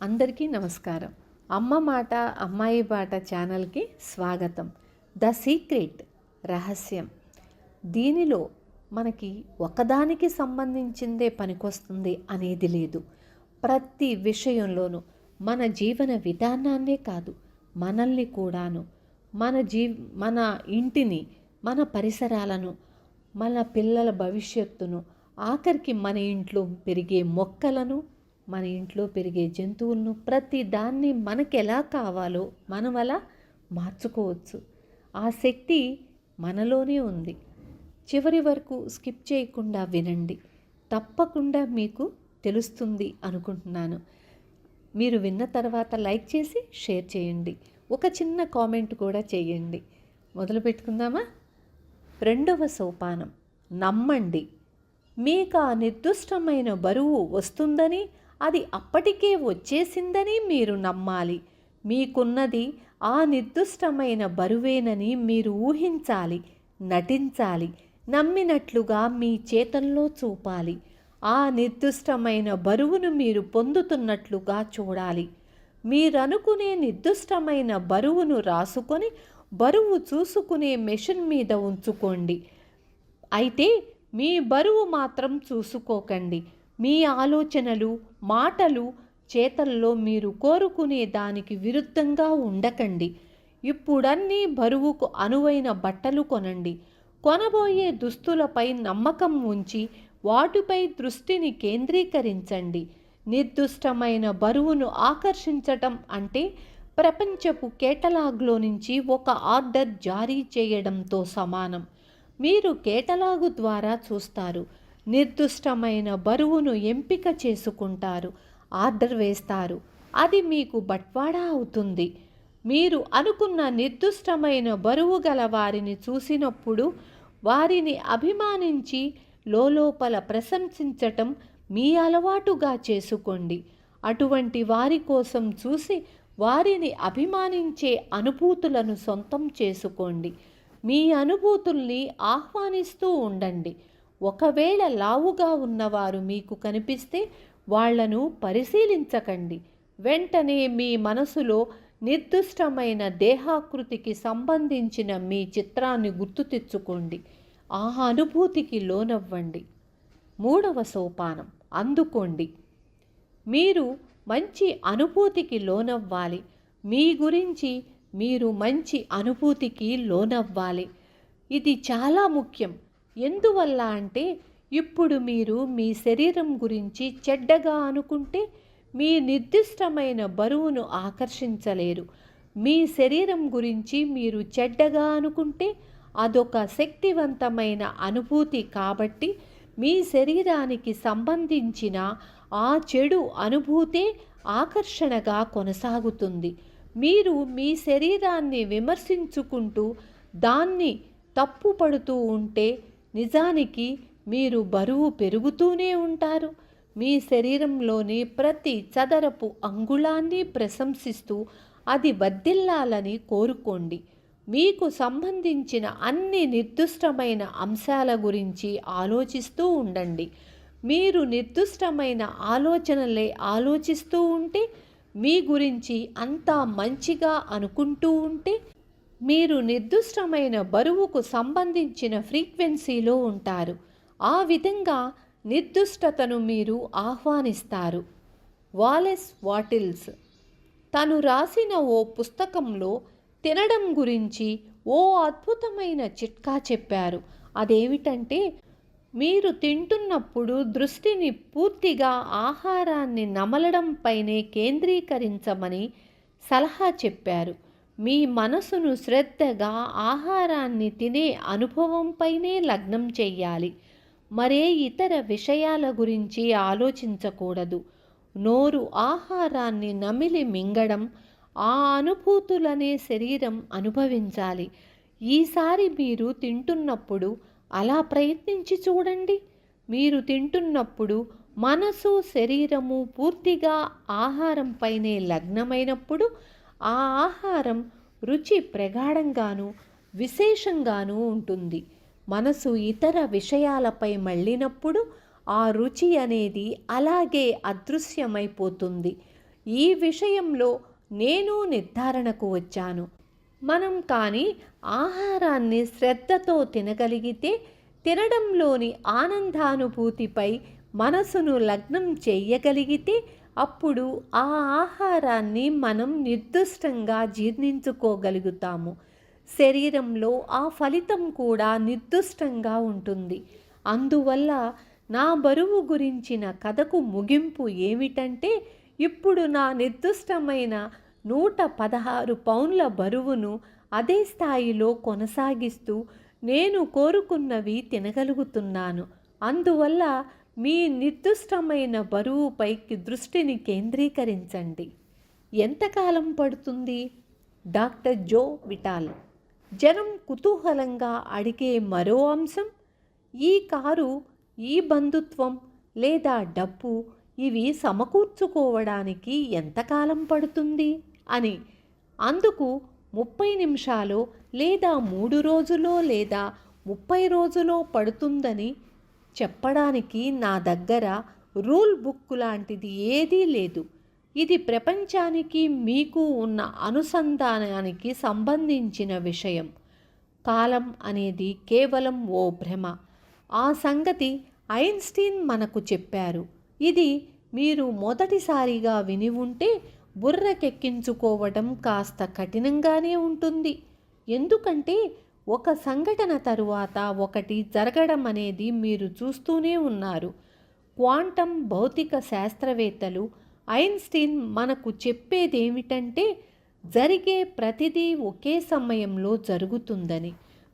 అందరికీ నమస్కారం. అమ్మ మాట అమ్మాయి బాట ఛానల్కి స్వాగతం. ద సీక్రెట్ రహస్యం. దీనిలో మనకి ఒకదానికి సంబంధించిందే పనికొస్తుంది అనేది లేదు. ప్రతి విషయంలోనూ మన జీవన విధానాన్నే కాదు, మనల్ని కూడాను, మన ఇంటిని, మన పరిసరాలను, మన పిల్లల భవిష్యత్తును, ఆఖరికి మన ఇంట్లో పెరిగే మొక్కలను, మన ఇంట్లో పెరిగే జంతువులను, ప్రతి దాన్ని మనకు ఎలా కావాలో మనం అలా మార్చుకోవచ్చు. ఆ శక్తి మనలోనే ఉంది. చివరి వరకు స్కిప్ చేయకుండా వినండి, తప్పకుండా మీకు తెలుస్తుంది అనుకుంటున్నాను. మీరు విన్న తర్వాత లైక్ చేసి షేర్ చేయండి, ఒక చిన్న కామెంట్ కూడా చేయండి. మొదలు పెట్టుకుందామా? 2వ సోపానం, నమ్మండి. మీకు ఆ నిర్దిష్టమైన బరువు వస్తుందని, అది అప్పటికే వచ్చేసిందని మీరు నమ్మాలి. మీకున్నది ఆ నిర్దిష్టమైన బరువేనని మీరు ఊహించాలి, నటించాలి, నమ్మినట్లుగా మీ చేతల్లో చూపాలి. ఆ నిర్దిష్టమైన బరువును మీరు పొందుతున్నట్లుగా చూడాలి. మీరనుకునే నిర్దిష్టమైన బరువును రాసుకొని బరువు చూసుకునే మెషిన్ మీద ఉంచుకోండి. అయితే మీ బరువు మాత్రం చూసుకోకండి. మీ ఆలోచనలు, మాటలు, చేతల్లో మీరు కోరుకునే దానికి విరుద్ధంగా ఉండకండి. ఇప్పుడన్నీ బరువుకు అనువైన బట్టలు కొనండి. కొనబోయే దుస్తులపై నమ్మకం ఉంచి వాటిపై దృష్టిని కేంద్రీకరించండి. నిర్దిష్టమైన బరువును ఆకర్షించటం అంటే ప్రపంచపు కేటలాగ్లో నుంచి ఒక ఆర్డర్ జారీ చేయడంతో సమానం. మీరు కేటలాగు ద్వారా చూస్తారు, నిర్దిష్టమైన బరువును ఎంపిక చేసుకుంటారు, ఆర్డర్ వేస్తారు. అది మీకు బట్వాడా అవుతుంది. మీరు అనుకున్న నిర్దిష్టమైన బరువు గల వారిని చూసినప్పుడు వారిని అభిమానించి లోపల ప్రశంసించటం మీ అలవాటుగా చేసుకోండి. అటువంటి వారి కోసం చూసి వారిని అభిమానించే అనుభూతులను సొంతం చేసుకోండి. మీ అనుభూతుల్ని ఆహ్వానిస్తూ ఉండండి. ఒకవేళ లావుగా ఉన్నవారు మీకు కనిపిస్తే వాళ్లను పరిశీలించకండి. వెంటనే మీ మనసులో నిర్దిష్టమైన దేహాకృతికి సంబంధించిన మీ చిత్రాన్ని గుర్తు తెచ్చుకోండి. ఆ అనుభూతికి లోనవ్వండి. 3వ సోపానం, అందుకోండి. మీరు మంచి అనుభూతికి లోనవ్వాలి. మీ గురించి మీరు మంచి అనుభూతికి లోనవ్వాలి. ఇది చాలా ముఖ్యం. ఎందువల్ల అంటే ఇప్పుడు మీరు మీ శరీరం గురించి చెడ్డగా అనుకుంటే మీ నిర్దిష్టమైన బరువును ఆకర్షించలేరు. మీ శరీరం గురించి మీరు చెడ్డగా అనుకుంటే అదొక శక్తివంతమైన అనుభూతి. కాబట్టి మీ శరీరానికి సంబంధించిన ఆ చెడు అనుభూతే ఆకర్షణగా కొనసాగుతుంది. మీరు మీ శరీరాన్ని విమర్శించుకుంటూ దాన్ని తప్పుపడుతూ ఉంటే నిజానికి మీరు బరువు పెరుగుతూనే ఉంటారు. మీ శరీరంలోని ప్రతి చదరపు అంగుళాన్ని ప్రశంసిస్తూ అది వర్ధిల్లాలని కోరుకోండి. మీకు సంబంధించిన అన్ని నిర్దిష్టమైన అంశాల గురించి ఆలోచిస్తూ ఉండండి. మీరు నిర్దిష్టమైన ఆలోచనలే ఆలోచిస్తూ ఉంటే, మీ గురించి అంతా మంచిగా అనుకుంటూ ఉంటే, మీరు నిర్దిష్టమైన బరువుకు సంబంధించిన ఫ్రీక్వెన్సీలో ఉంటారు. ఆ విధంగా నిర్దిష్టతను మీరు ఆహ్వానిస్తారు. వాలెస్ వాటిల్స్ తను రాసిన ఓ పుస్తకంలో తినడం గురించి ఓ అద్భుతమైన చిట్కా చెప్పారు. అదేమిటంటే, మీరు తింటున్నప్పుడు దృష్టిని పూర్తిగా ఆహారాన్ని నమలడంపైనే కేంద్రీకరించమని సలహా చెప్పారు. మీ మనసును శ్రద్ధగా ఆహారాన్ని తినే అనుభవంపైనే లగ్నం చెయ్యాలి. మరే ఇతర విషయాల గురించి ఆలోచించకూడదు. నోరు ఆహారాన్ని నమిలి మింగడం, ఆ అనుభూతులనే శరీరం అనుభవించాలి. ఈసారి మీరు తింటున్నప్పుడు అలా ప్రయత్నించి చూడండి. మీరు తింటున్నప్పుడు మనసు, శరీరము పూర్తిగా ఆహారంపైనే లగ్నమైనప్పుడు ఆ ఆహారం రుచి ప్రగాఢంగాను విశేషంగాను ఉంటుంది. మనసు ఇతర విషయాలపై మళ్ళినప్పుడు ఆ రుచి అనేది అలాగే అదృశ్యమైపోతుంది. ఈ విషయంలో నేను నిర్ధారణకు వచ్చాను. మనం కానీ ఆహారాన్ని శ్రద్ధతో తినగలిగితే, తినడంలోని ఆనందానుభూతిపై మనసును లగ్నం చెయ్యగలిగితే, అప్పుడు ఆ ఆహారాన్ని మనం నిర్దిష్టంగా జీర్ణించుకోగలుగుతాము. శరీరంలో ఆ ఫలితం కూడా నిర్దిష్టంగా ఉంటుంది. అందువల్ల నా బరువు గురించిన కథకు ముగింపు ఏమిటంటే, ఇప్పుడు నా నిర్దిష్టమైన 116 పౌండ్ల బరువును అదే స్థాయిలో కొనసాగిస్తూ నేను కోరుకున్నవి తినగలుగుతున్నాను. అందువల్ల మీ నిర్దిష్టమైన బరువుపైకి దృష్టిని కేంద్రీకరించండి. ఎంతకాలం పడుతుంది? డాక్టర్ జో విటాల్. జనం కుతూహలంగా అడిగే మరో అంశం, ఈ కారు, ఈ బంధుత్వం లేదా డబ్బు ఇవి సమకూర్చుకోవడానికి ఎంతకాలం పడుతుంది అని. అందుకు 30 నిమిషాలు లేదా 3 రోజులో లేదా 30 రోజులో పడుతుందని చెప్పడానికి నా దగ్గర రూల్ బుక్ లాంటిది ఏదీ లేదు. ఇది ప్రపంచానికి మీకు ఉన్న అనుసంధానానికి సంబంధించిన విషయం. కాలం అనేది కేవలం ఓ భ్రమ. ఆ సంగతి ఐన్స్టీన్ మనకు చెప్పారు. ఇది మీరు మొదటిసారిగా విని ఉంటే బుర్రకెక్కించుకోవడం కాస్త కఠినంగానే ఉంటుంది. ఎందుకంటే ఒక సంఘటన తరువాత ఒకటి జరగడం అనేది మీరు చూస్తూనే ఉన్నారు. క్వాంటం భౌతిక శాస్త్రవేత్తలు ఐన్స్టీన్ మనకు చెప్పేదేమిటంటే, జరిగే ప్రతిదీ ఒకే సమయంలో జరుగుతుందని.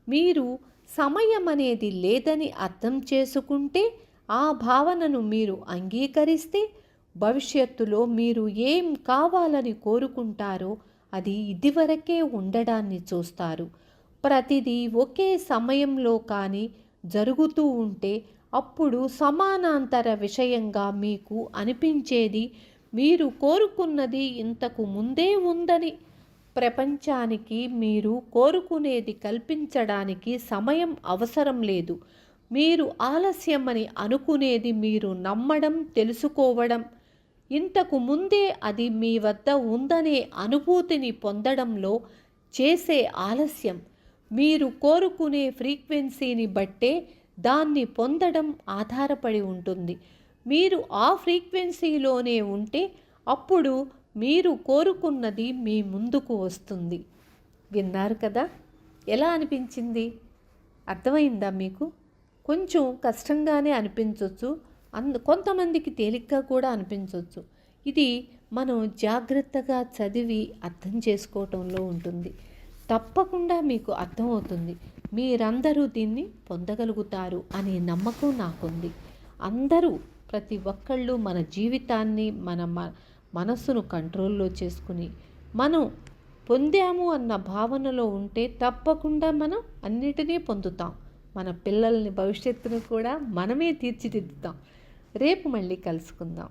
మీరు సమయం అనేది లేదని అర్థం చేసుకుంటే, ఆ భావనను మీరు అంగీకరిస్తే, భవిష్యత్తులో మీరు ఏం కావాలని కోరుకుంటారో అది ఇదివరకే ఉండడాన్ని చూస్తారు. ప్రతిదీ ఒకే సమయంలో కానీ జరుగుతూ ఉంటే, అప్పుడు సమానాంతర విషయంగా మీకు అనిపించేది మీరు కోరుకున్నది ఇంతకు ముందే ఉందని. ప్రపంచానికి మీరు కోరుకునేది కల్పించడానికి సమయం అవసరం లేదు. మీరు ఆలస్యమని అనుకునేది మీరు నమ్మడం, తెలుసుకోవడం, ఇంతకు ముందే అది మీ వద్ద ఉందనే అనుభూతిని పొందడంలో చేసే ఆలస్యం. మీరు కోరుకునే ఫ్రీక్వెన్సీని బట్టే దాన్ని పొందడం ఆధారపడి ఉంటుంది. మీరు ఆ ఫ్రీక్వెన్సీలోనే ఉంటే అప్పుడు మీరు కోరుకున్నది మీ ముందుకు వస్తుంది. విన్నారు కదా? ఎలా అనిపించింది? అర్థమైందా మీకు? కొంచెం కష్టంగానే అనిపించవచ్చు, కొంతమందికి తేలిగ్గా కూడా అనిపించవచ్చు. ఇది మనం జాగ్రత్తగా చదివి అర్థం చేసుకోవటంలో ఉంటుంది. తప్పకుండా మీకు అర్థమవుతుంది. మీరందరూ దీన్ని పొందగలుగుతారు అనే నమ్మకం నాకుంది. అందరూ, ప్రతి ఒక్కళ్ళు మన జీవితాన్ని, మన మనస్సును కంట్రోల్లో చేసుకుని మనం పొందాము అన్న భావనలో ఉంటే తప్పకుండా మనం అన్నిటినీ పొందుతాం. మన పిల్లల్ని, భవిష్యత్తును కూడా మనమే తీర్చిదిద్దుతాం. రేపు మళ్ళీ కలుసుకుందాం.